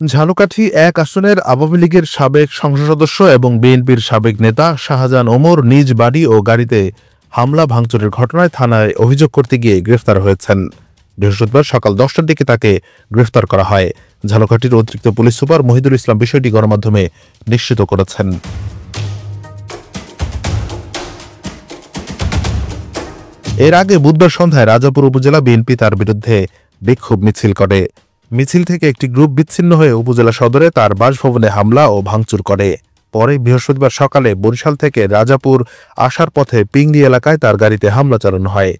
ঝালকাঠি ১ আসনের আওয়ামী লীগের সাবেক সংসদ সদস্য এবং বিএনপির সাবেক নেতা শাহজাহান ওমর নিজ বাড়ি ও গাড়িতে হামলা ভাঙচুরের ঘটনায় থানায় অভিযোগ করতে গিয়ে গ্রেফতার হয়েছেন। বৃহস্পতিবার সকাল ১০টার দিকে তাকে গ্রেফতার করা হয়। ঝালকাঠির অতিরিক্ত পুলিশ সুপার মহিদুল ইসলাম বিষয়টি গণমাধ্যমে নিশ্চিত করেছেন। এর আগে বুধবার সন্ধ্যায় রাজাপুর উপজেলা বিএনপি তার বিরুদ্ধে বিক্ষোভ মিছিল করে। মিছিল থেকে একটি গ্রুপ বিচ্ছিন্ন হয়ে উপজেলা সদরে তার বাসভবনে হামলা ও ভাঙচুর করে। পরে বৃহস্পতিবার সকালে বরিশাল থেকে রাজাপুর আসার পথে পিংড়ি এলাকায় তার গাড়িতে হামলা চালানো হয়।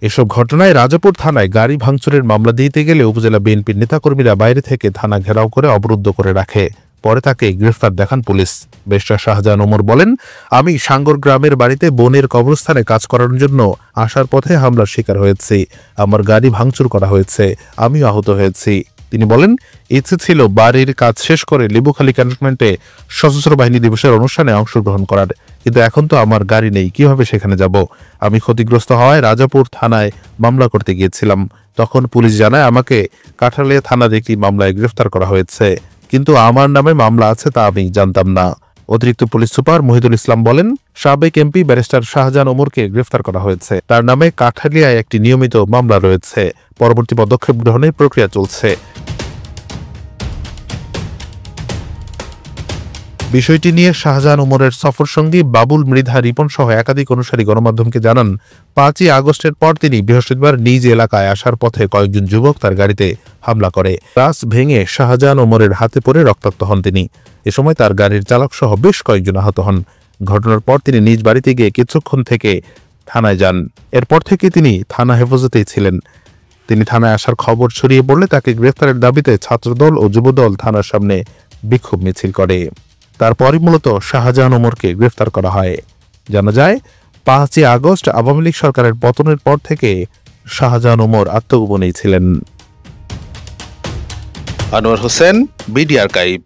এসব ঘটনায় রাজাপুর থানায় গাড়ি ভাঙচুরের মামলা দিতে গেলে উপজেলা বিএনপির নেতাকর্মীরা বাইরে থেকে থানা ঘেরাও করে অবরুদ্ধ করে রাখে। পরে তাকে গ্রেফতার দেখান পুলিশ। ব্যারিস্টার শাহজাহান ওমর বলেন, আমি সাঙ্গর গ্রামের বাড়িতে বোনের কবরস্থানে কাজ করার জন্য আসার পথে হামলার শিকার হয়েছি। আমার গাড়ি ভাঙচুর করা হয়েছে, আমিও আহত হয়েছি। তিনি বলেন, ইচ্ছে ছিল বাড়ির কাজ শেষ করে লেবুখালী ক্যান্টনমেন্টে সশস্ত্র বাহিনী দিবসের অনুষ্ঠানে অংশগ্রহণ করার, কিন্তু এখন তো আমার গাড়ি নেই, কিভাবে সেখানে যাব? আমি ক্ষতিগ্রস্ত হওয়ায় রাজাপুর থানায় মামলা করতে গিয়েছিলাম। তখন পুলিশ জানায় আমাকে কাঠালিয়া থানার একটি মামলায় গ্রেফতার করা হয়েছে, কিন্তু আমার নামে মামলা আছে তা আমি জানতাম না। অতিরিক্ত পুলিশ সুপার মহিদুল ইসলাম বলেন, সাবেক এমপি ব্যারিস্টার শাহজাহান ওমরকে গ্রেফতার করা হয়েছে। তার নামে কাঠালিয়ায় একটি নিয়মিত মামলা রয়েছে। পরবর্তী পদক্ষেপ গ্রহণের প্রক্রিয়া চলছে। বিষয়টি নিয়ে শাহজাহান ওমরের সফরসঙ্গী বাবুল মৃধা রিপন সহ একাধিক অনুসারী গণমাধ্যমকে জানান, ৫ই আগস্টের পর তিনি বৃহস্পতিবার নিজ এলাকায় আসার পথে কয়েকজন যুবক তার গাড়িতে হামলা করে। গ্লাস ভেঙে শাহজাহান ওমরের হাতে পড়ে রক্তাক্ত হন তিনি। এ সময় তার গাড়ির চালক সহ বেশ কয়েকজন আহত হন। ঘটনার পর তিনি নিজ বাড়িতে গিয়ে কিছুক্ষণ থেকে থানায় যান। এরপর থেকে তিনি থানা হেফাজতেই ছিলেন। তিনি থানায় আসার খবর ছড়িয়ে পড়লে তাকে গ্রেফতারের দাবিতে ছাত্রদল ও যুবদল থানার সামনে বিক্ষোভ মিছিল করে। তারপরই মূলত শাহজাহান ওমরকে গ্রেফতার করা হয়। জানা যায়, ৫ই আগস্ট আওয়ামী লীগ সরকারের পতনের পর থেকে শাহজাহান ওমর আত্মগোপনেই ছিলেন। Anwar Hossain, BD archive.